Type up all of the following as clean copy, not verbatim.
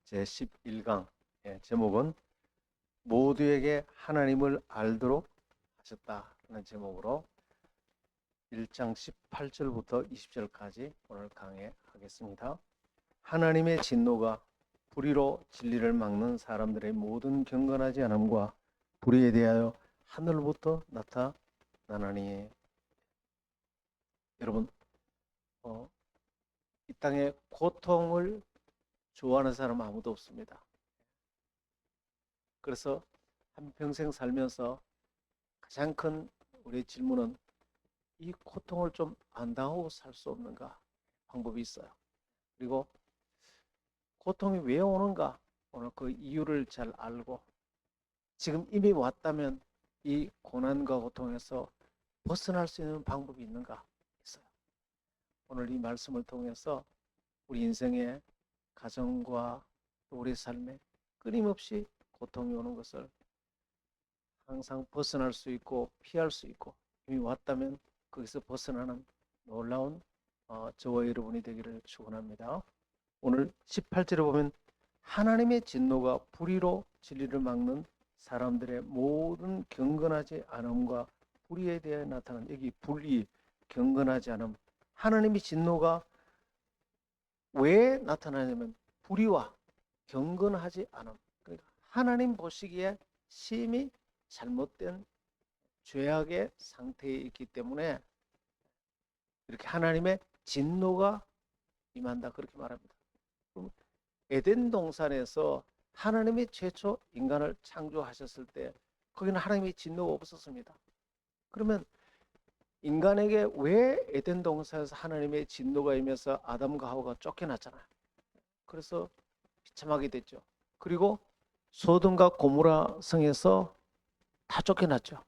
제11강 제목은 모두에게 하나님을 알도록 하셨다는 제목으로 1장 18절부터 20절까지 오늘 강해하겠습니다. 하나님의 진노가 불의로 진리를 막는 사람들의 모든 경건하지 않음과 불의에 대하여 하늘로부터 나타나나니. 여러분, 이 땅에 고통을 좋아하는 사람 아무도 없습니다. 그래서 한평생 살면서 가장 큰 우리의 질문은 이 고통을 좀 안 당하고 살 수 없는가? 방법이 있어요. 그리고 고통이 왜 오는가? 오늘 그 이유를 잘 알고 지금 이미 왔다면 이 고난과 고통에서 벗어날 수 있는 방법이 있는가? 있어요. 오늘 이 말씀을 통해서 우리 인생의 가정과 또 우리 삶에 끊임없이 고통이 오는 것을 항상 벗어날 수 있고 피할 수 있고 이미 왔다면 거기서 벗어나는 놀라운 저와 여러분이 되기를 축원합니다. 오늘 18절에 보면 하나님의 진노가 불의로 진리를 막는 사람들의 모든 경건하지 않음과 불의에 대해 나타난, 여기 불의, 경건하지 않음, 하나님의 진노가 왜 나타나냐면 불의와 경건하지 않음, 그러니까 하나님 보시기에 심히 잘못된 죄악의 상태에 있기 때문에 이렇게 하나님의 진노가 임한다, 그렇게 말합니다. 그럼 에덴 동산에서 하나님이 최초 인간을 창조하셨을 때 거기는 하나님의 진노가 없었습니다. 그러면 인간에게 왜 에덴 동산에서 하나님의 진노가 임해서 아담과 하와가 쫓겨났잖아요. 그래서 비참하게 됐죠. 그리고 소돔과 고모라 성에서 다 쫓겨났죠.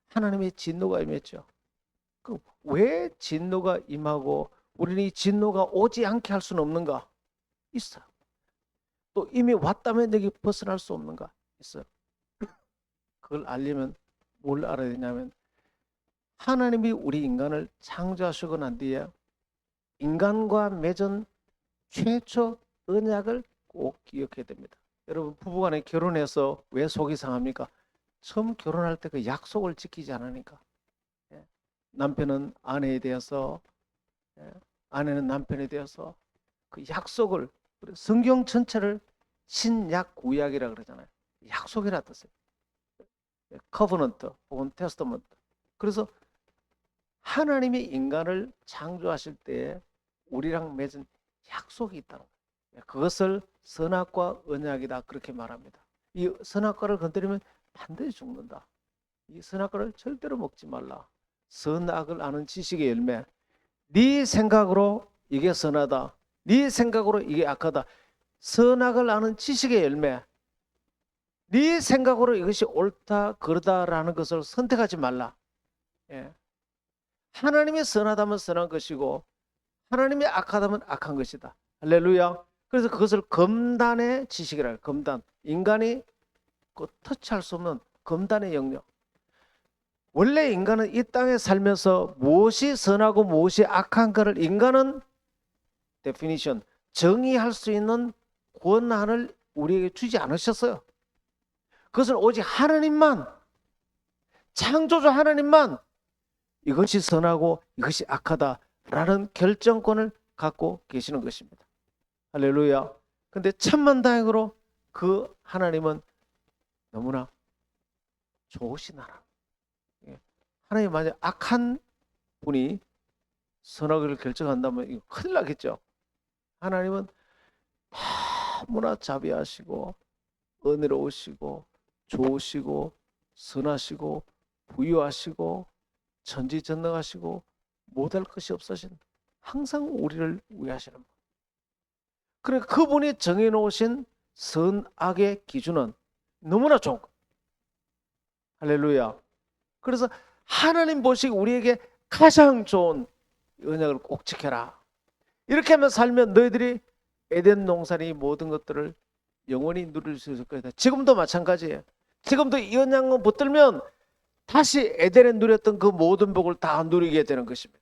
하나님의 진노가 임했죠. 그럼 왜 진노가 임하고 우리는 이 진노가 오지 않게 할 수는 없는가? 있어요. 또 이미 왔다면 여기 벗어날 수 없는가? 있어요. 그걸 알려면 뭘 알아야 되냐면 하나님이 우리 인간을 창조하시고 난 뒤에 인간과 맺은 최초 언약을 꼭 기억해야 됩니다. 여러분, 부부간에 결혼해서 왜 속이 상합니까? 처음 결혼할 때 그 약속을 지키지 않으니까. 남편은 아내에 대해서, 아내는 남편에 대해서 그 약속을, 성경 전체를 신약 구약이라 그러잖아요. 약속이라 뜻이에요. 커버넌트 혹은 테스터먼트. 그래서 하나님이 인간을 창조하실 때 우리랑 맺은 약속이 있다는 거예요. 그것을 선악과 언약이다, 그렇게 말합니다. 이 선악과를 건드리면 반드시 죽는다. 이 선악과를 절대로 먹지 말라. 선악을 아는 지식의 열매. 네 생각으로 이게 선하다, 네 생각으로 이게 악하다. 선악을 아는 지식의 열매. 네 생각으로 이것이 옳다 그르다라는 것을 선택하지 말라. 하나님이 선하다면 선한 것이고 하나님이 악하다면 악한 것이다. 할렐루야. 그래서 그것을 검단의 지식이라 해요. 검단. 인간이 그 터치할 수 없는 검단의 영역. 원래 인간은 이 땅에 살면서 무엇이 선하고 무엇이 악한가를 인간은 데피니션, 정의할 수 있는 권한을 우리에게 주지 않으셨어요. 그것을 오직 하나님만, 창조주 하나님만 이것이 선하고 이것이 악하다라는 결정권을 갖고 계시는 것입니다. 할렐루야. 근데 천만다행으로 그 하나님은 너무나 좋으신 하나님. 하나님, 만약 악한 분이 선악을 결정한다면 이거 큰일 나겠죠. 하나님은 너무나 자비하시고 은혜로우시고 좋으시고 선하시고 부유하시고 전지전능하시고 못할 것이 없으신, 항상 우리를 위하시는 분. 그러니까 그분이 정해놓으신 선악의 기준은 너무나 좋은 거예요. 할렐루야. 그래서 하나님 보시기 우리에게 가장 좋은 언약을 꼭 지켜라. 이렇게 하면 살면 너희들이 에덴 동산의 모든 것들을 영원히 누릴 수 있을 거다. 지금도 마찬가지예요. 지금도 이 언약을 붙들면 다시 에덴에 누렸던 그 모든 복을 다 누리게 되는 것입니다.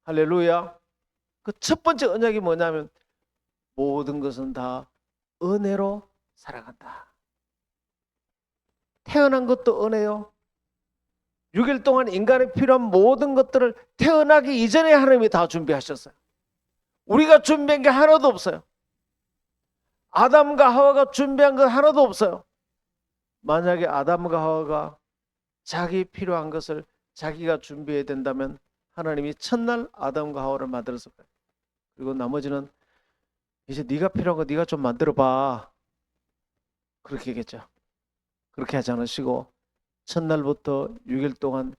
할렐루야. 그 첫 번째 언약이 뭐냐면 모든 것은 다 은혜로 살아간다. 태어난 것도 은혜요. 6일 동안 인간에 필요한 모든 것들을 태어나기 이전에 하나님이 다 준비하셨어요. 우리가 준비한 게 하나도 없어요. 아담과 하와가 준비한 것 하나도 없어요. 만약에 아담과 하와가 자기 필요한 것을 자기가 준비해야 된다면 하나님이 첫날 아담과 하와를 만들었을 거예요. 그리고 나머지는 이제 네가 필요한 거 네가 좀 만들어 봐. 그렇게 얘기했죠. 그렇게 하지 않으시고 첫날부터 6일 동안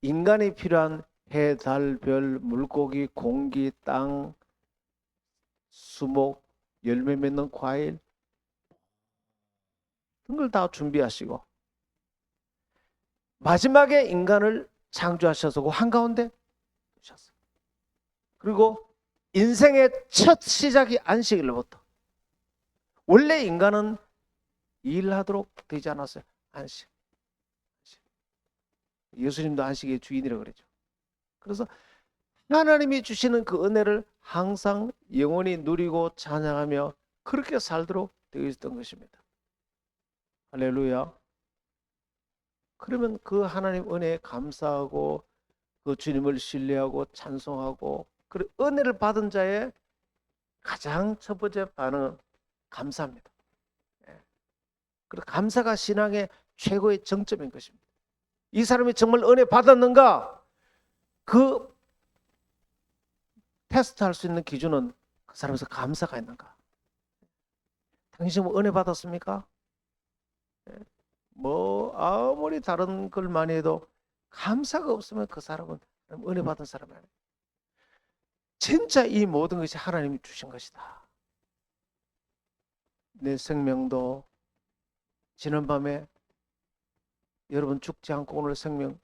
인간이 필요한 해, 달, 별, 물고기, 공기, 땅, 수목, 열매 맺는 과일 이런 걸 다 준비하시고 마지막에 인간을 창조하셔서 그 한가운데 두셨어요. 그리고 인생의 첫 시작이 안식일로부터. 원래 인간은 일하도록 되지 않았어요. 안식. 예수님도 안식의 주인이라고 그랬죠. 그래서 하나님이 주시는 그 은혜를 항상 영원히 누리고 찬양하며 그렇게 살도록 되어 있었던 것입니다. 할렐루야. 그러면 그 하나님 은혜에 감사하고 그 주님을 신뢰하고 찬송하고 그 은혜를 받은 자의 가장 첫 번째 반응은 감사합니다. 그리고 감사가 신앙의 최고의 정점인 것입니다. 이 사람이 정말 은혜 받았는가? 그 테스트할 수 있는 기준은 그 사람에서 감사가 있는가? 당신 뭐 은혜 받았습니까? 뭐 아무리 다른 걸 많이 해도 감사가 없으면 그 사람은 은혜 받은 사람이 아니에요. 진짜 이 모든 것이 하나님이 주신 것이다. 내 생명도 지난밤에 여러분 죽지 않고 오늘 생명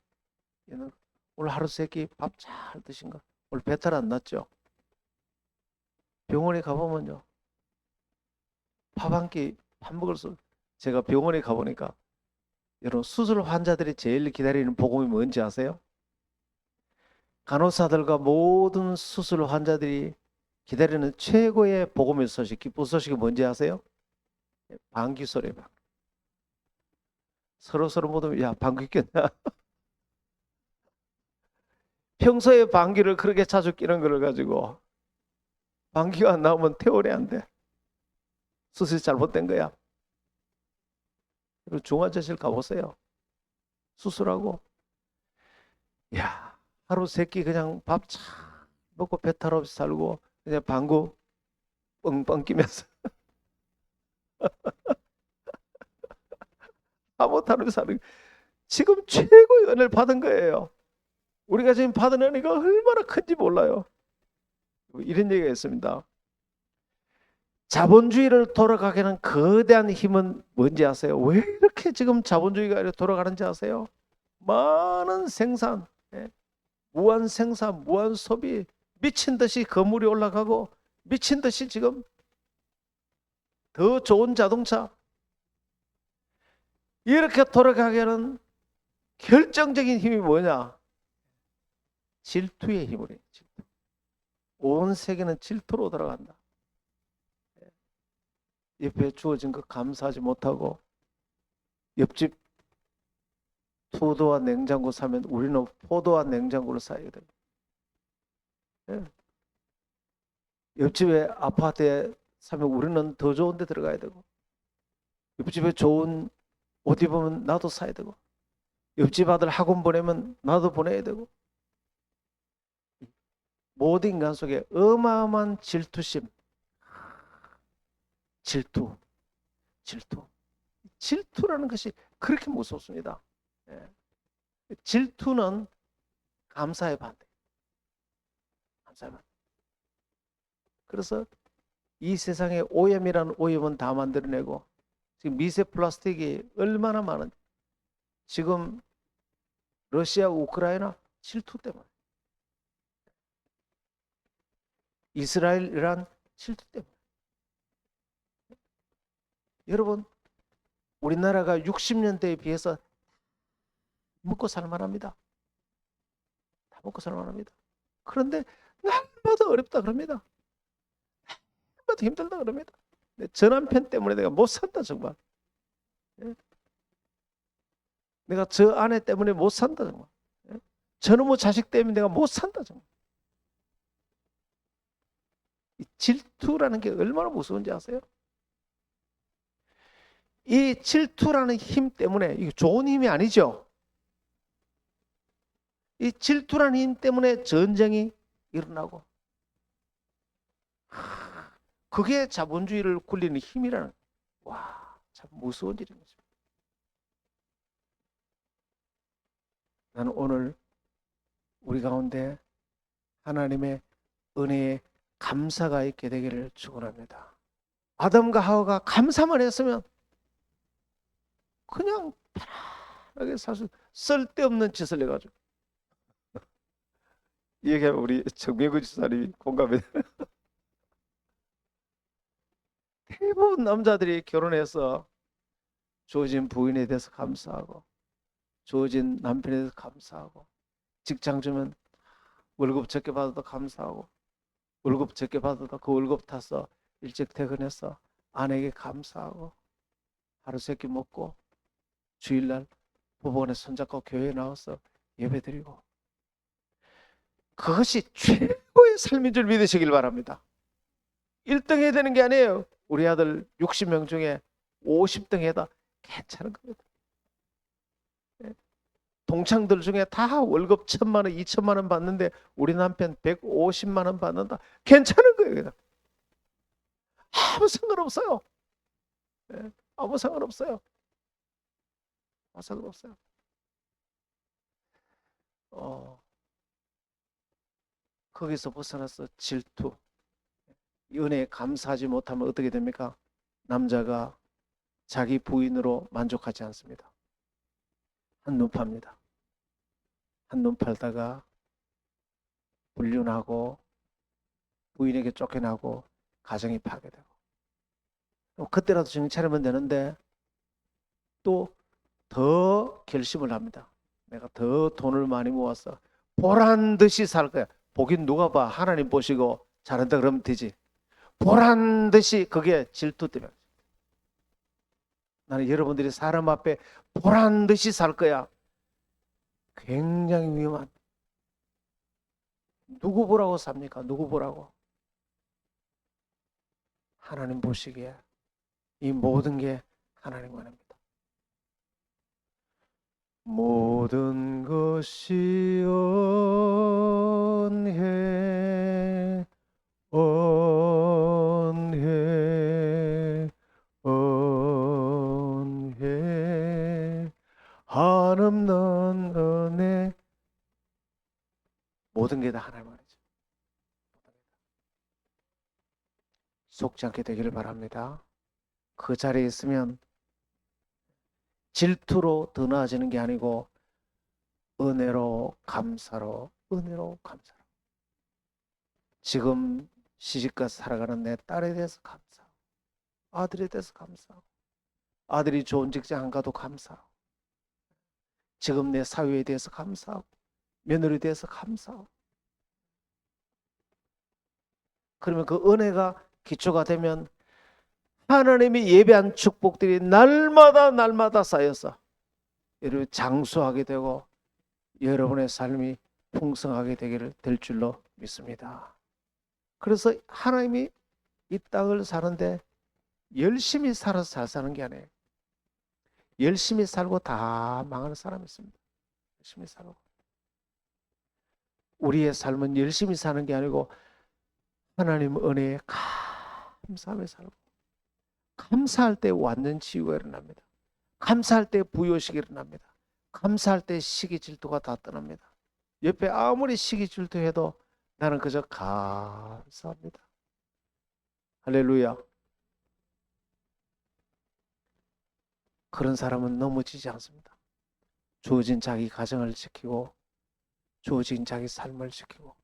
오늘 하루 세끼 밥 잘 드신가? 오늘 배탈 안 났죠? 병원에 가보면요 밥 한 끼 밥 먹을 수 제가 병원에 가보니까 여러분 수술 환자들이 제일 기다리는 복음이 뭔지 아세요? 간호사들과 모든 수술 환자들이 기다리는 최고의 복음의 소식, 기쁜 소식이 뭔지 아세요? 방귀 소리. 서로 모두 야 방귀 꼈냐? 평소에 방귀를 그렇게 자주 끼는 걸 가지고 방귀가 안 나오면 퇴원이 안 돼. 수술이 잘못된 거야. 그리고 중환자실 가보세요. 수술하고 야 하루 세 끼 그냥 밥 참 먹고 배탈 없이 살고 그냥 방구 뻥뻥 끼면서 아무것도 안 하면서 사는 지금 최고의 은혜를 받은 거예요. 우리가 지금 받은 은혜가 얼마나 큰지 몰라요. 이런 얘기가 있습니다. 자본주의를 돌아가게 하는 거대한 힘은 뭔지 아세요? 왜 이렇게 지금 자본주의가 돌아가는지 아세요? 많은 생산, 무한 생산, 무한 소비, 미친 듯이 건물이 올라가고 미친 듯이 지금 더 좋은 자동차 이렇게 돌아가게 하는 결정적인 힘이 뭐냐? 질투의 힘이에요. 질투. 온 세계는 질투로 돌아간다. 옆에 주어진 거 감사하지 못하고 옆집 포도와 냉장고 사면 우리는 포도와 냉장고를 사야 돼요. 옆집에 아파트에 사면 우리는 더 좋은 데 들어가야 되고 옆집에 좋은 옷 입으면 나도 사야 되고 옆집 아들 학원 보내면 나도 보내야 되고 모든 인간 속에 어마어마한 질투심 질투라는 것이 그렇게 무섭습니다. 질투는 감사의 반대. 감사의 반대. 그래서 이 세상에 오염이라는 오염은 다 만들어내고 지금 미세 플라스틱이 얼마나 많은지 지금 러시아, 우크라이나 질투 때문에 이스라엘, 이란 질투 때문에 여러분 우리나라가 60년대에 비해서 먹고 살만합니다. 다 먹고 살만합니다. 그런데 날마다 어렵다 그럽니다. 날마다 힘들다 그럽니다. 저 남편 때문에 내가 못 산다 정말. 예? 내가 저 아내 때문에 못 산다 정말. 예? 저놈의 자식 때문에 내가 못 산다 정말. 이 질투라는 게 얼마나 무서운지 아세요? 이 질투라는 힘 때문에, 이게 좋은 힘이 아니죠. 이 질투라는 힘 때문에 전쟁이 일어나고, 그게 자본주의를 굴리는 힘이라는, 와, 참 무서운 일인 거죠. 나는 오늘 우리 가운데 하나님의 은혜에 감사가 있게 되기를 축원합니다. 아담과 하와가 감사만 했으면 그냥 편하게 살 수, 쓸데없는 짓을 해가지고. 이 얘기하면 우리 정명근 지사님이 공감해. 대부분 남자들이 결혼해서 주어진 부인에 대해서 감사하고, 주어진 남편에 대해서 감사하고, 직장 주면 월급 적게 받아도 감사하고, 월급 적게 받아도 그 월급 타서 일찍 퇴근해서 아내에게 감사하고, 하루 세끼 먹고 주일날 부부간에 손잡고 교회에 나와서 예배드리고, 그것이 최고의 삶인 줄 믿으시길 바랍니다. 1등 해야 되는 게 아니에요. 우리 아들 60명 중에 50등 해도 괜찮은 겁니다. 동창들 중에 다 월급 1,000만 원, 2,000만 원 받는데 우리 남편 150만 원 받는다. 괜찮은 거예요. 그냥. 아무 상관없어요. 아무 상관없어요. 아무 상관없어요. 거기서 벗어나서 질투, 은혜에 감사하지 못하면 어떻게 됩니까? 남자가 자기 부인으로 만족하지 않습니다. 한눈 팝니다. 한눈 팔다가 불륜하고 부인에게 쫓겨나고 가정이 파괴되고, 그때라도 정신 차리면 되는데 또 더 결심을 합니다. 내가 더 돈을 많이 모아서 보란 듯이 살 거야. 보긴 누가 봐. 하나님 보시고 잘한다 그러면 되지. 보란 듯이, 그게 질투 때문에. 나는 여러분들이 사람 앞에 보란 듯이 살 거야. 굉장히 위험한. 누구 보라고 삽니까? 누구 보라고? 하나님 보시기에 이 모든 게 하나님 원합니다. 모든 것이 언해 언해 언해 한없는 은혜, 모든 게 다 하나님 안이죠. 속지 않게 되기를 바랍니다. 그 자리에 있으면 질투로 더 나아지는 게 아니고 은혜로 감사로, 은혜로 감사로. 지금 시집가서 살아가는 내 딸에 대해서 감사하고, 아들에 대해서 감사하고, 아들이 좋은 직장 안 가도 감사하고, 지금 내 사위에 대해서 감사하고, 며느리에 대해서 감사하고. 그러면 그 은혜가 기초가 되면 하나님이 예배한 축복들이 날마다 쌓여서 여러분 장수하게 되고 여러분의 삶이 풍성하게 되기를 될 줄로 믿습니다. 그래서 하나님이 이 땅을 사는데 열심히 살아서 잘 사는 게 아니에요. 열심히 살고 다 망하는 사람이 있습니다. 열심히 살고. 우리의 삶은 열심히 사는 게 아니고 하나님 은혜에 감사하며 살고, 감사할 때 완전 치유가 일어납니다. 감사할 때 부요식이 일어납니다. 감사할 때 시기 질투가 다 떠납니다. 옆에 아무리 시기 질투해도 나는 그저 감사합니다. 할렐루야. 그런 사람은 넘어지지 않습니다. 주어진 자기 가정을 지키고 주어진 자기 삶을 지키고,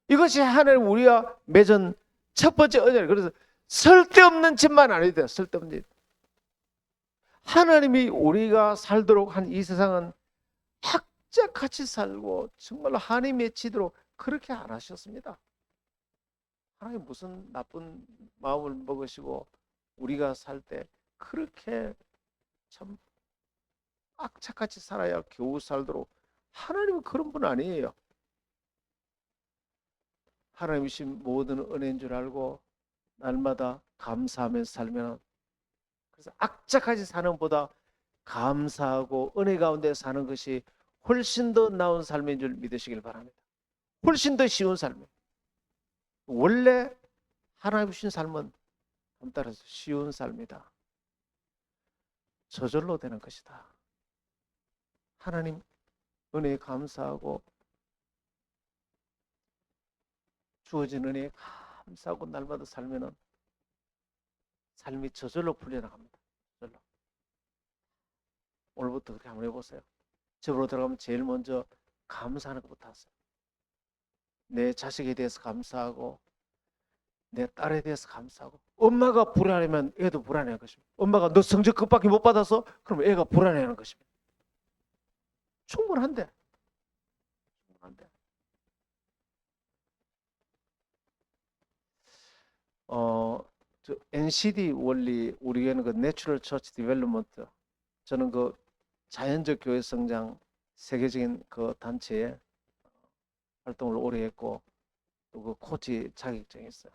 이것이 하나님 우리와 맺은 첫 번째 언약이에요. 그래서 쓸데없는 짓만 안 해도 돼요. 쓸데없는 짓. 하나님이 우리가 살도록 한 이 세상은 학자같이 살고 정말 한이 맺히도록 그렇게 안 하셨습니다. 하나님 무슨 나쁜 마음을 먹으시고 우리가 살 때 그렇게 참 악착같이 살아야 겨우 살도록, 하나님은 그런 분 아니에요. 하나님이신 모든 은혜인 줄 알고 날마다 감사하면서 살면, 그래서 악착같이 사는 것보다 감사하고 은혜 가운데 사는 것이 훨씬 더 나은 삶인 줄 믿으시길 바랍니다. 훨씬 더 쉬운 삶이에요. 원래 하나님 주신 삶은 따라서 쉬운 삶이다. 저절로 되는 것이다. 하나님 은혜에 감사하고 주어진 은혜에 감사하고 날마다 살면은 삶이 저절로 풀려나갑니다. 저절로. 오늘부터 그렇게 한번 해보세요. 집으로 들어가면 제일 먼저 감사하는 것부터 하세요. 내 자식에 대해서 감사하고, 내 딸에 대해서 감사하고. 엄마가 불안하면 애도 불안해하는 것입니다. 엄마가 너 성적 급밖에 못 받아서, 그럼 애가 불안해하는 것입니다. 충분한데. NCD 원리, 우리 교회는 그 내추럴 처치 디벨롭먼트, 저는 그 자연적 교회 성장 세계적인 그 단체에 활동을 오래 했고, 또 그 코치 자격증이 있어요.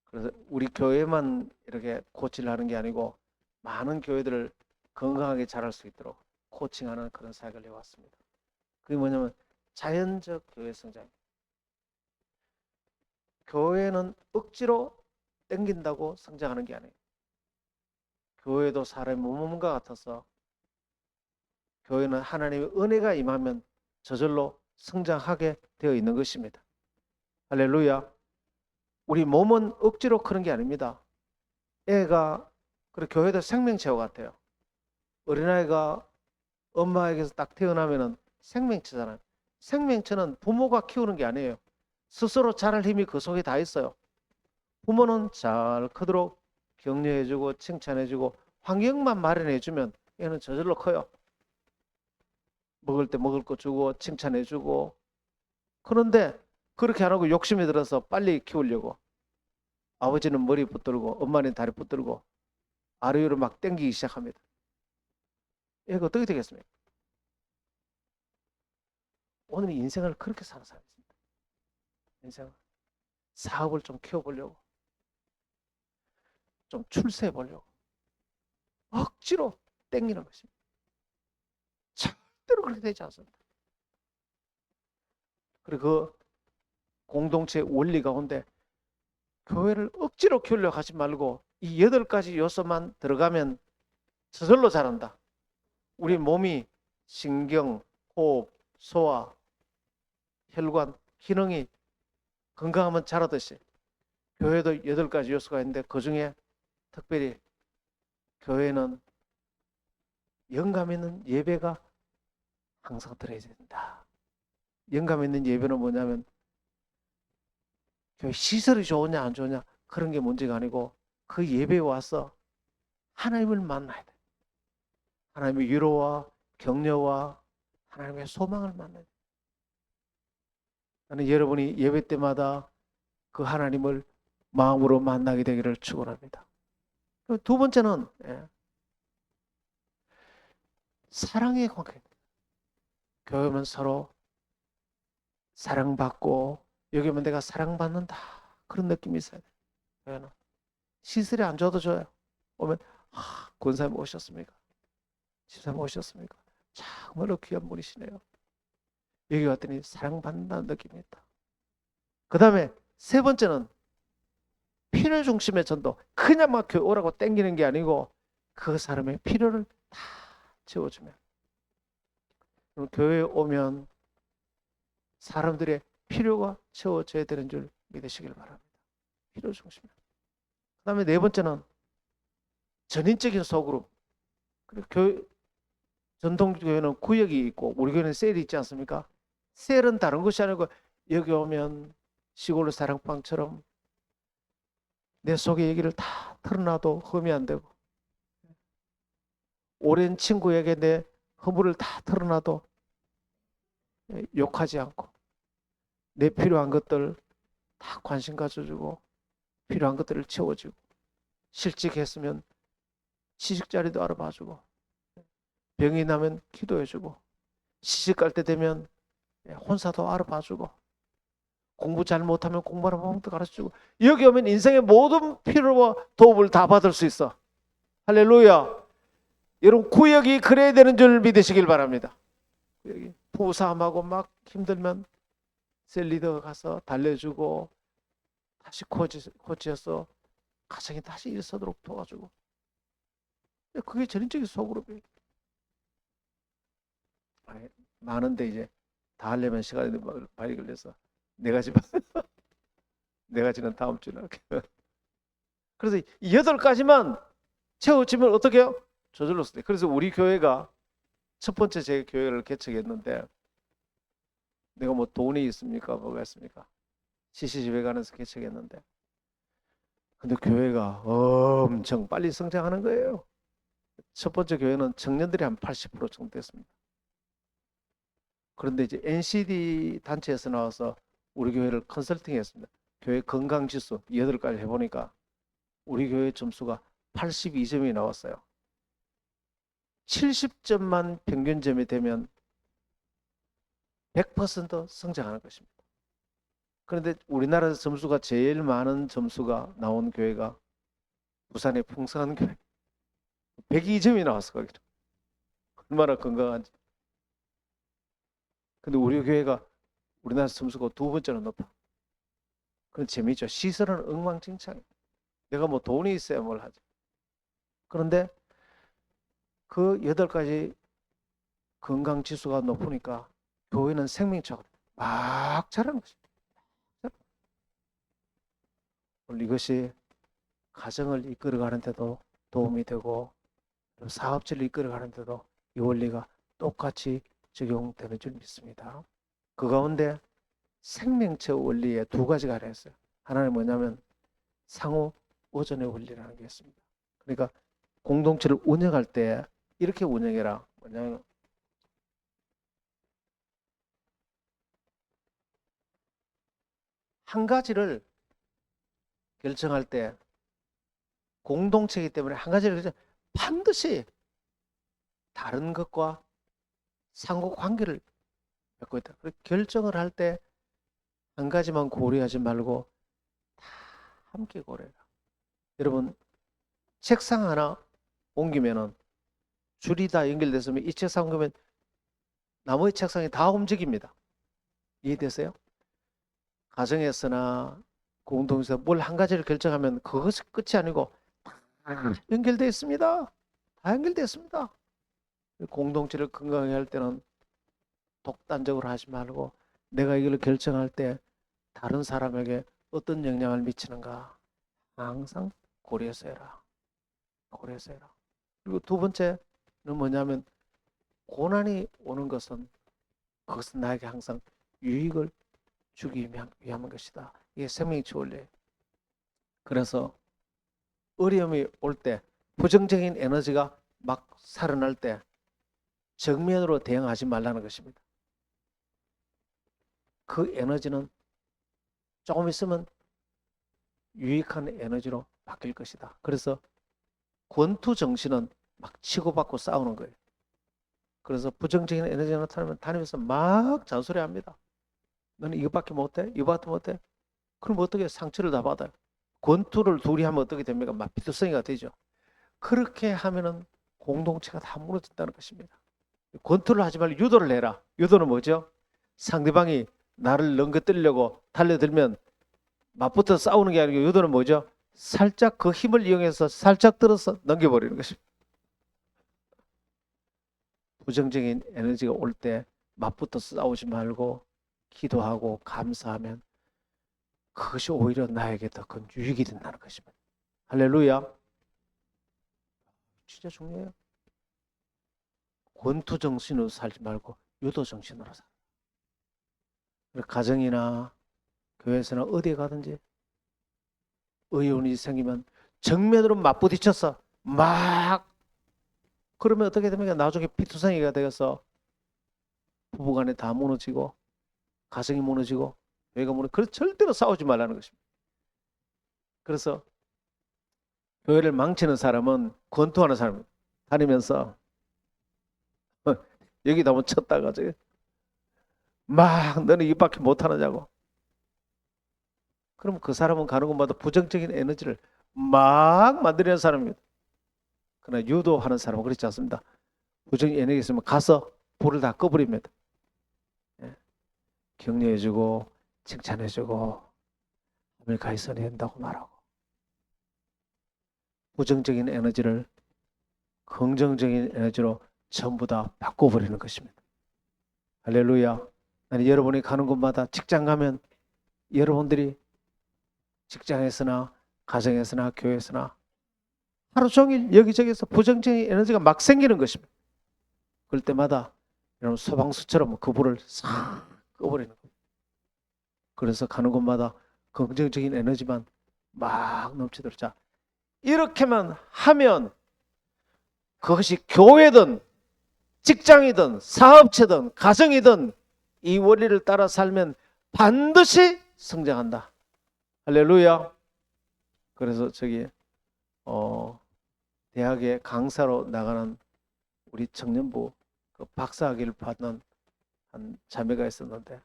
그래서 우리 교회만 이렇게 코치를 하는 게 아니고 많은 교회들을 건강하게 자랄 수 있도록 코칭하는 그런 사역을 해왔습니다. 그게 뭐냐면 자연적 교회 성장. 교회는 억지로 땡긴다고 성장하는 게 아니에요. 교회도 사람의 몸과 같아서, 교회는 하나님의 은혜가 임하면 저절로 성장하게 되어 있는 것입니다. 할렐루야. 우리 몸은 억지로 크는 게 아닙니다. 애가, 그리고 교회도 생명체와 같아요. 어린아이가 엄마에게서 딱 태어나면은 생명체잖아요. 생명체는 부모가 키우는 게 아니에요. 스스로 자랄 힘이 그 속에 다 있어요. 부모는 잘 크도록 격려해주고 칭찬해주고 환경만 마련해주면 얘는 저절로 커요. 먹을 때 먹을 거 주고 칭찬해주고. 그런데 그렇게 안 하고 욕심이 들어서 빨리 키우려고, 아버지는 머리 붙들고 엄마는 다리 붙들고 아래위로 막 땡기기 시작합니다. 얘가 어떻게 되겠습니까? 오늘 인생을 그렇게 사는 사람이 있습니다. 인생을, 사업을 좀 키워보려고, 좀 출세해보려고 억지로 땡기는 것입니다. 절대로 그렇게 되지 않습니다. 그리고 그 공동체 원리 가운데 교회를 억지로 키우려고 하지 말고 이 8가지 요소만 들어가면 저절로 자란다. 우리 몸이 신경, 호흡, 소화, 혈관, 기능이 건강하면 자라듯이 교회도 8가지 요소가 있는데, 그 중에 특별히 교회는 영감 있는 예배가 항상 들어야 된다. 영감 있는 예배는 뭐냐면 교회 시설이 좋으냐 안 좋으냐 그런 게 문제가 아니고, 그 예배에 와서 하나님을 만나야 돼. 하나님의 위로와 격려와 하나님의 소망을 만나야 돼. 나는 여러분이 예배 때마다 그 하나님을 마음으로 만나게 되기를 축원합니다. 두 번째는 사랑의 관계. 교회면 서로 사랑받고, 여기 오면 내가 사랑받는다 그런 느낌이 있어야 돼. 교회는 시설이 안 좋아도 좋아요. 오면 권사님 오셨습니까? 집사님 오셨습니까? 정말로 귀한 분이시네요. 여기 왔더니 사랑받는다는 느낌이 있다. 그 다음에 세 번째는 필요 중심의 전도. 그냥 막 교회 오라고 땡기는 게 아니고 그 사람의 필요를 다 채워주면, 교회에 오면 사람들의 필요가 채워져야 되는 줄 믿으시길 바랍니다. 필요 중심. 그 다음에 네 번째는 전인적인 소그룹. 그리고 교회, 전통교회는 구역이 있고 우리 교회는 셀이 있지 않습니까? 셀은 다른 것이 아니고 여기 오면 시골 사랑방처럼 내 속의 얘기를 다 털어놔도 흠이 안 되고, 오랜 친구에게 내 허물을 다 털어놔도 욕하지 않고, 내 필요한 것들 다 관심 가져주고 필요한 것들을 채워주고, 실직했으면 시집 자리도 알아봐주고, 병이 나면 기도해주고, 시집 갈 때 되면 혼사도 알아봐주고, 공부 잘 못하면 공부하는 방법도 가르쳐주고, 여기 오면 인생의 모든 필요와 도움을 다 받을 수 있어. 할렐루야. 여러분, 구역이 그래야 되는 줄 믿으시길 바랍니다. 구역이 부부싸움하고 막 힘들면 셀리더가 가서 달래주고, 다시 코치해서 가정이 다시 일서도록 도와주고, 그게 전인적인 소그룹이에요. 많은데 이제 다 하려면 시간이 많이 걸려서 네 가지만 네 가지는 다음 주에 할게요. 그래서 이 8가지만 채워지면 어떻게 해요? 저절로 쓰대. 그래서 우리 교회가 첫 번째 제 교회를 개척했는데, 내가 뭐 돈이 있습니까? 뭐가 있습니까? CC집회관에서 개척했는데, 근데 교회가 엄청 빨리 성장하는 거예요. 첫 번째 교회는 청년들이 한 80% 정도 됐습니다. 그런데 이제 NCD 단체에서 나와서 우리 교회를 컨설팅 했습니다. 교회 건강지수 8가지 해보니까 우리 교회 점수가 82점이 나왔어요. 70점만 평균점이 되면 100% 성장하는 것입니다. 그런데 우리나라에서 점수가 제일 많은 점수가 나온 교회가 부산의 풍성한 교회. 102점이 나왔어, 거기는. 얼마나 건강한지. 근데 우리 교회가 우리나라 점수가 2번째로 높아. 그건 재미있죠. 시설은 엉망진창이에요. 내가 뭐 돈이 있어야 뭘 하지. 그런데 그 8가지 건강지수가 높으니까 교회는 생명체가 막 자라는 것입니다. 이것이 가정을 이끌어가는 데도 도움이 되고, 사업체를 이끌어가는 데도 이 원리가 똑같이 적용되는 줄 믿습니다. 그 가운데 생명체 원리에 2가지가 하나 있어요. 하나는 뭐냐면 상호 의존의 원리라는 게 있습니다. 그러니까 공동체를 운영할 때 이렇게 운영해라. 뭐냐면 한 가지를 결정할 때, 공동체이기 때문에 한 가지를 반드시 다른 것과 상호 관계를 맺고 있다. 결정을 할 때 한 가지만 고려하지 말고 다 함께 고려해라. 여러분, 책상 하나 옮기면은 줄이 다 연결됐으면 이 책상 옮기면 나머지 책상이 다 움직입니다. 이해되세요? 가정에서나 공동체에서 뭘 한 가지를 결정하면 그것이 끝이 아니고 다 연결되어 있습니다. 다 연결되어 있습니다. 공동체를 건강하게 할 때는 독단적으로 하지 말고, 내가 이걸 결정할 때 다른 사람에게 어떤 영향을 미치는가 항상 고려해서 해라. 고려해서 해라. 그리고 2번째는 뭐냐면, 고난이 오는 것은 그것은 나에게 항상 유익을 주기 위한 것이다. 이게 생명체 원리예요. 그래서 어려움이 올 때, 부정적인 에너지가 막 살아날 때 정면으로 대응하지 말라는 것입니다. 그 에너지는 조금 있으면 유익한 에너지로 바뀔 것이다. 그래서 권투 정신은 막 치고받고 싸우는 거예요. 그래서 부정적인 에너지가 나타나면 다니면서 막 잔소리합니다. 너는 이것밖에 못해? 이것밖에 못해? 그럼 어떻게 상처를 다 받아요? 권투를 둘이 하면 어떻게 됩니까? 막 비투성이가 되죠. 그렇게 하면은 공동체가 다 무너진다는 것입니다. 권투를 하지 말고 유도를 해라. 유도는 뭐죠? 상대방이 나를 넘겨뜨리려고 달려들면 맞붙어 싸우는 게 아니고, 유도는 뭐죠? 살짝 그 힘을 이용해서 살짝 들어서 넘겨버리는 것입니다. 부정적인 에너지가 올 때 맞붙어 싸우지 말고 기도하고 감사하면 그것이 오히려 나에게 더 큰 유익이 된다는 것입니다. 할렐루야. 진짜 중요해요. 권투 정신으로 살지 말고 유도 정신으로 살아. 가정이나 교회에서나 어디에 가든지 의원이 생기면 정면으로 맞부딪혀서 막, 그러면 어떻게 됩니까? 나중에 피투성이가 되어서 부부간에 다 무너지고 가정이 무너지고 교회가 무너지고. 그래서 절대로 싸우지 말라는 것입니다. 그래서 교회를 망치는 사람은 권투하는 사람입니다. 다니면서 여기다 한번 쳤다가 막 너는 이밖에 못하느냐고. 그럼 그 사람은 가는 곳마다 부정적인 에너지를 막 만들어내는 사람입니다. 그러나 유도하는 사람은 그렇지 않습니다. 부정적인 에너지 있으면 가서 불을 다 꺼버립니다. 예. 격려해주고 칭찬해주고 아메리카에 있어야 된다고 말하고, 부정적인 에너지를 긍정적인 에너지로 전부 다 바꿔버리는 것입니다. 할렐루야. 아니, 여러분이 가는 곳마다, 직장 가면 여러분들이 직장에서나 가정에서나 교회에서나 하루 종일 여기저기서 부정적인 에너지가 막 생기는 것입니다. 그럴 때마다 여러분 소방수처럼 그 불을 싹 꺼버리는 거예요. 그래서 가는 곳마다 긍정적인 에너지만 막 넘치도록. 자, 이렇게만 하면 그것이 교회든 직장이든 사업체든 가정이든 이 원리를 따라 살면 반드시 성장한다. 할렐루야. 그래서 대학에 강사로 나가는 우리 청년부 그 박사학위를 받는 한 자매가 있었는데,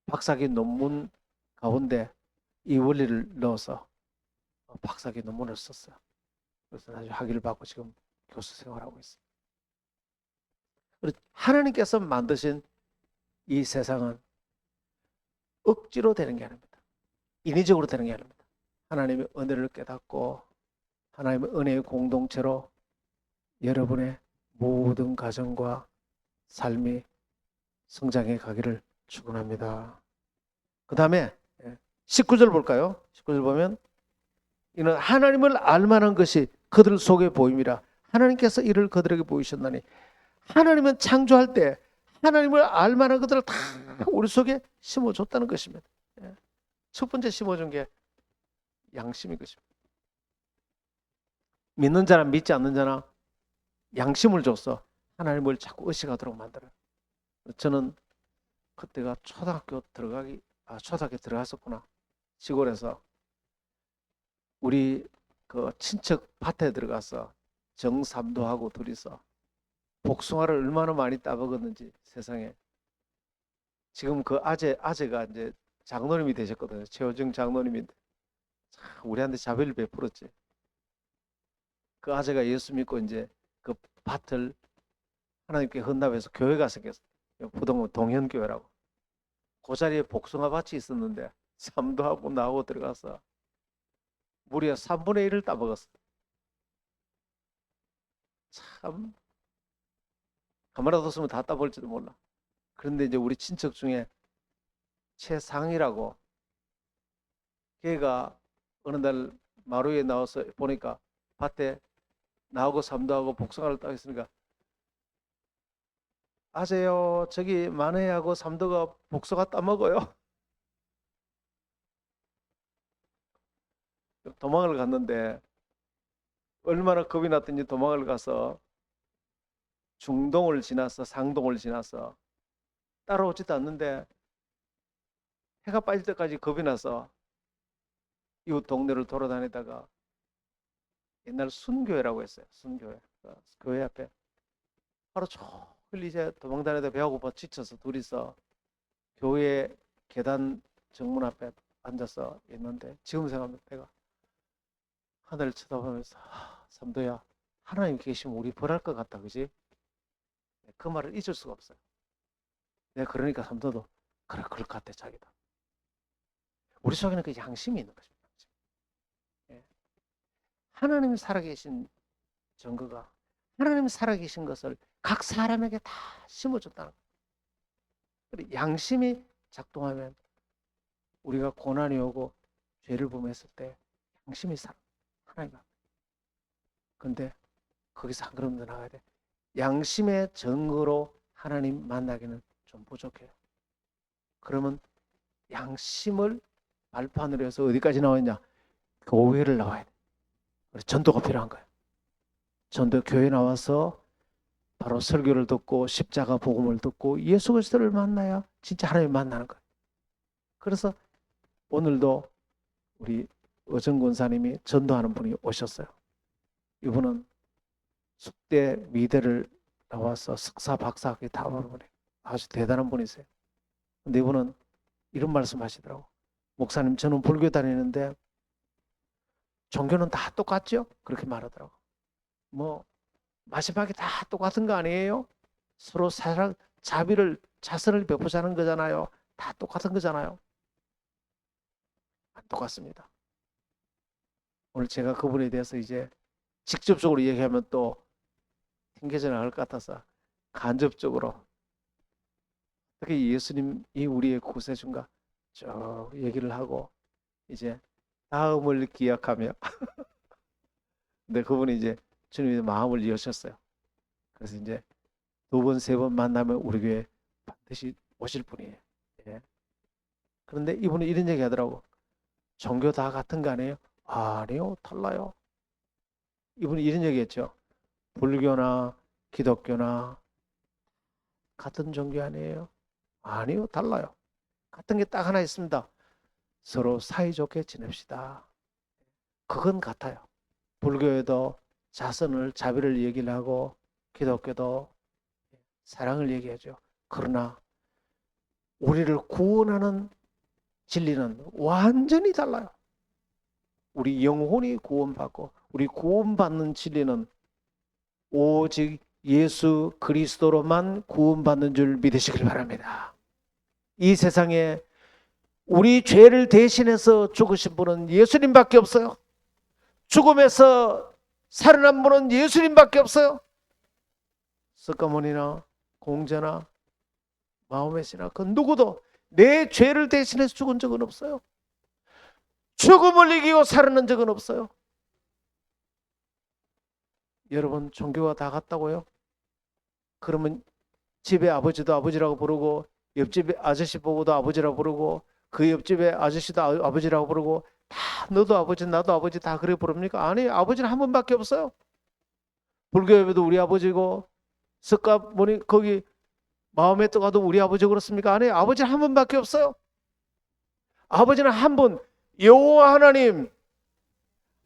박사학위 논문 가운데 이 원리를 넣어서 박사학위 논문을 썼어요. 그래서 나중에 학위를 받고 지금 교수 생활하고 있어요. 하나님께서 만드신 이 세상은 억지로 되는 게 아닙니다. 인위적으로 되는 게 아닙니다. 하나님의 은혜를 깨닫고 하나님의 은혜의 공동체로 여러분의 모든 가정과 삶이 성장해 가기를 축원합니다. 그 다음에 19절 볼까요? 19절 보면 이는 하나님을 알만한 것이 그들 속에 보임이라. 하나님께서 이를 그들에게 보이셨나니. 하나님은 창조할 때 하나님을 알만한 것들을 다 우리 속에 심어줬다는 것입니다. 첫 번째 심어준 게 양심인 것입니다. 믿는 자나 믿지 않는 자나 양심을 줘서 하나님을 자꾸 의식하도록 만들어요. 저는 그때가 초등학교 들어갔었구나. 시골에서 우리 그 친척 밭에 들어가서 정삼도하고 둘이서 복숭아를 얼마나 많이 따먹었는지 세상에. 지금 그 아재가 이제 장로님이 되셨거든요. 최호정 장로님인데 우리한테 자비를 베풀었지. 그 아재가 예수 믿고 이제 그 밭을 하나님께 헌납해서 교회가 생겼어요. 부동은 동현교회라고. 그 자리에 복숭아 밭이 있었는데 삼도하고 나하고 들어가서 무려 3분의 1을 따먹었어. 참, 가만히 뒀으면 다 따먹을지도 몰라. 그런데 이제 우리 친척 중에 최상이라고, 걔가 어느 날 마루에 나와서 보니까 밭에 나하고 삼도하고 복숭아를 따고 있으니까, 아재요, 저기 마네하고 삼도가 복숭아 따먹어요. 도망을 갔는데 얼마나 겁이 났더니 도망을 가서 중동을 지나서 상동을 지나서 따라오지도 않는데 해가 빠질 때까지 겁이 나서 이웃 동네를 돌아다니다가, 옛날 순교회라고 했어요. 순교회. 교회 앞에 하루 종일 이제 도망다니다 배가 고파 지쳐서 둘이서 교회 계단 정문 앞에 앉아서 있는데, 지금 생각하면 내가 하늘을 쳐다보면서, 삼도야, 하나님 계시면 우리 벌할 것 같다, 그지? 그 말을 잊을 수가 없어요. 내가 그러니까 삼도도 그래, 그럴 것 같아, 자기도. 우리 속에는 그 양심이 있는 것입니다. 예. 하나님이 살아계신 증거가, 하나님이 살아계신 것을 각 사람에게 다 심어줬다는 거예요. 양심이 작동하면 우리가 고난이 오고 죄를 범했을 때 양심이 살아. 하나님 앞에. 근데 거기서 한 걸음 더 나가야 돼. 양심의 증거로 하나님 만나기는 좀 부족해요. 그러면 양심을 발판으로 해서 어디까지 나와있냐? 교회를 나와야 돼. 전도가 필요한 거예요. 전도 교회 나와서 바로 설교를 듣고 십자가 복음을 듣고 예수 그리스도를 만나야 진짜 하나님 만나는 거예요. 그래서 오늘도 우리 어정 권사님이 전도하는 분이 오셨어요. 이분은 숙대 미대를 나와서 석사 박사학위 다 하는 분이 아주 대단한 분이세요. 근데 이분은 이런 말씀 하시더라고. 목사님, 저는 불교 다니는데 종교는 다 똑같죠? 그렇게 말하더라고. 뭐 마지막에 다 똑같은 거 아니에요? 서로 사랑, 자선을 베푸자는 거잖아요. 다 똑같은 거잖아요. 안 똑같습니다. 오늘 제가 그분에 대해서 이제 직접적으로 얘기하면 또 튕겨져 나갈 것 같아서 간접적으로 어떻게 예수님이 우리의 구세주인가 쭉 얘기를 하고 이제 다음을 기약하며 근데 그분이 이제 주님의 마음을 여셨어요. 그래서 이제 두 번, 세 번 만나면 우리 교회 반드시 오실 분이에요. 예. 그런데 이분은 이런 얘기 하더라고. 종교 다 같은 거 아니에요? 아니요, 달라요. 이분이 이런 얘기 했죠. 불교나 기독교나 같은 종교 아니에요? 아니요, 달라요. 같은 게 딱 하나 있습니다. 서로 사이좋게 지냅시다. 그건 같아요. 불교에도 자선을, 자비를 얘기를 하고 기독교도 사랑을 얘기하죠. 그러나 우리를 구원하는 진리는 완전히 달라요. 우리 영혼이 구원받고 우리 구원받는 진리는 오직 예수 그리스도로만 구원받는 줄 믿으시길 바랍니다. 이 세상에 우리 죄를 대신해서 죽으신 분은 예수님밖에 없어요. 죽음에서 살아난 분은 예수님밖에 없어요. 석가모니나 공자나 마호메시나 그 누구도 내 죄를 대신해서 죽은 적은 없어요. 죽음을 이기고 살아난 적은 없어요. 여러분 종교가 다 같다고요? 그러면 집에 아버지도 아버지라고 부르고 옆집에 아저씨 보고도 아버지라고 부르고 그 옆집에 아저씨도 아버지라고 부르고 다 너도 아버지 나도 아버지 다 그래 부릅니까? 아니, 아버지는 한 분밖에 없어요. 불교에도 우리 아버지고 석가모니 거기 마음에 떠가도 우리 아버지 그렇습니까? 아니, 아버지는 한 분밖에 없어요. 아버지는 한 분, 여호와 하나님,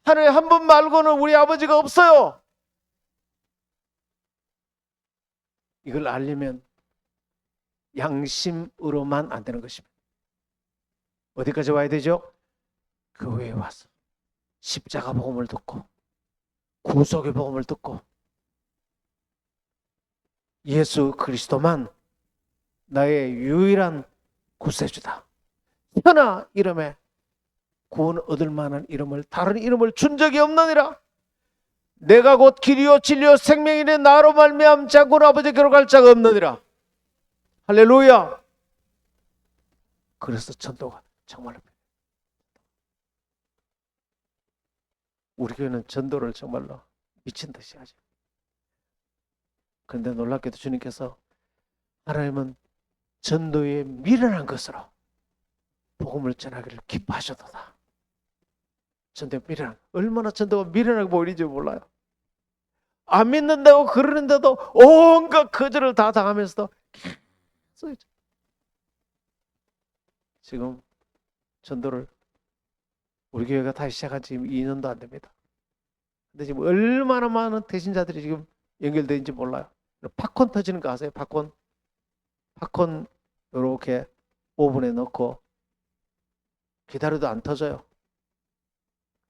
하늘에 한 분 말고는 우리 아버지가 없어요. 이걸 알려면 양심으로만 안 되는 것입니다. 어디까지 와야 되죠? 교회에 와서 십자가 복음을 듣고 구속의 복음을 듣고 예수 그리스도만 나의 유일한 구세주다. 천하 이름에 구원 얻을 만한 이름을 다른 이름을 준 적이 없느니라. 내가 곧 길이요 진리요 생명이니 나로 말미암지 않고는 아버지께로 갈 자가 없느니라. 할렐루야. 그래서 전도가 정말로 우리 교회는 전도를 정말로 미친 듯이 하죠. 그런데 놀랍게도 주님께서 하나님은 전도에 미련한 것으로 복음을 전하기를 기뻐하셔도다. 전도에 미련한, 얼마나 전도가 미련하게 보이는지 몰라요. 안 믿는다고 그러는데도 온갖 거절을 다 당하면서도 계속 지금 전도를 우리 교회가 다시 시작한 지금 2년도 안 됩니다. 근데 지금 얼마나 많은 대신자들이 지금 연결되는지 몰라요. 팝콘 터지는 거 아세요? 팝콘 이렇게 오븐에 넣고 기다려도 안 터져요.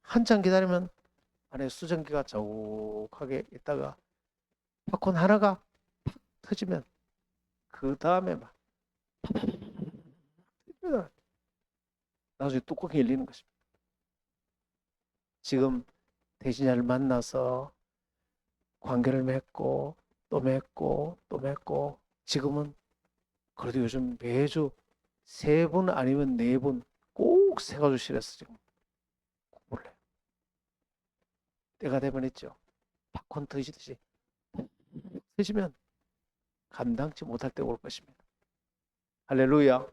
한참 기다리면 안에 수증기가 자욱하게 있다가 팝콘 하나가 팍 터지면 그 다음에 막 나중에 뚜껑이 열리는 것입니다. 지금 대신자를 만나서 관계를 맺고 또 맺고 또 맺고 지금은 그래도 요즘 매주 3분 아니면 4분 꼭 새가주실에서 지금 몰래 때가 되면 있죠. 팝콘 터지듯이 터지면 감당치 못할 때 올 것입니다. 할렐루야.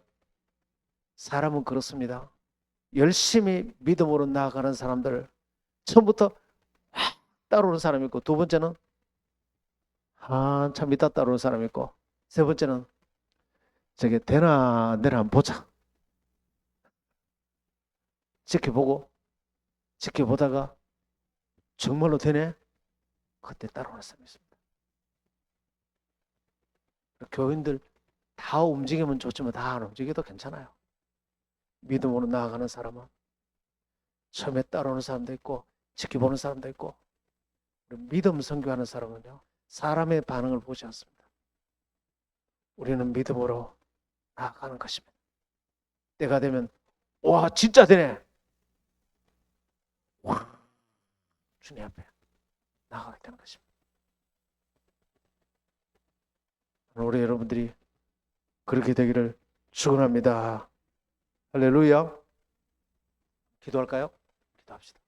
사람은 그렇습니다. 열심히 믿음으로 나아가는 사람들 처음부터 따라오는 사람이 있고 두 번째는 한참 있다 따라오는 사람이 있고 세 번째는 저게 되나 내나 한번 보자 지켜보고 지켜보다가 정말로 되네? 그때 따라오는 사람이 있습니다. 교인들 다 움직이면 좋지만 다 안 움직여도 괜찮아요. 믿음으로 나아가는 사람은 처음에 따라오는 사람도 있고 지켜보는 사람도 있고, 믿음 선교하는 사람은요, 사람의 반응을 보지 않습니다. 우리는 믿음으로 나아가는 것입니다. 때가 되면 와 진짜 되네. 와 주님 앞에 나아가게 되는 것입니다. 우리 여러분들이 그렇게 되기를 축원합니다. 할렐루야. 기도할까요? 기도합시다.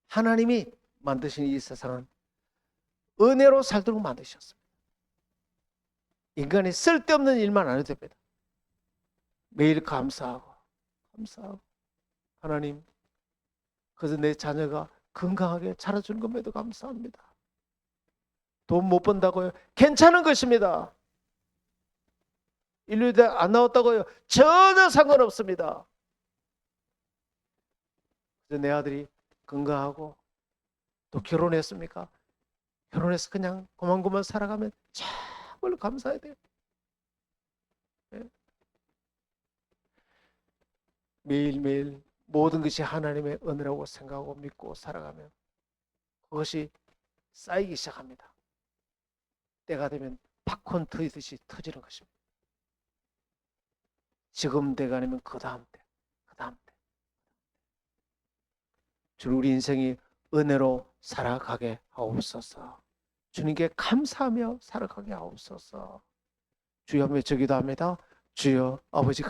하나님이 만드신 이 세상은 은혜로 살도록 만드셨습니다. 인간이 쓸데없는 일만 안 해도 됩니다. 매일 감사하고 하나님, 그래서 내 자녀가 건강하게 자라주는 것에도 감사합니다. 돈 못 번다고요? 괜찮은 것입니다. 인류대 안 나왔다고요? 전혀 상관없습니다. 그래서 내 아들이 건강하고 또 결혼했습니까? 결혼해서 그냥 고만고만 살아가면 정말로 감사해야 돼요. 네? 매일매일 모든 것이 하나님의 은혜라고 생각하고 믿고 살아가면 그것이 쌓이기 시작합니다. 때가 되면 팝콘 터지듯이 터지는 것입니다. 지금 때가 아니면 그 다음 때. 주 우리 인생이 은혜로 살아가게 하옵소서. 주님께 감사하며 살아가게 하옵소서. 주여 외쳐 기도합니다. 주여 아버지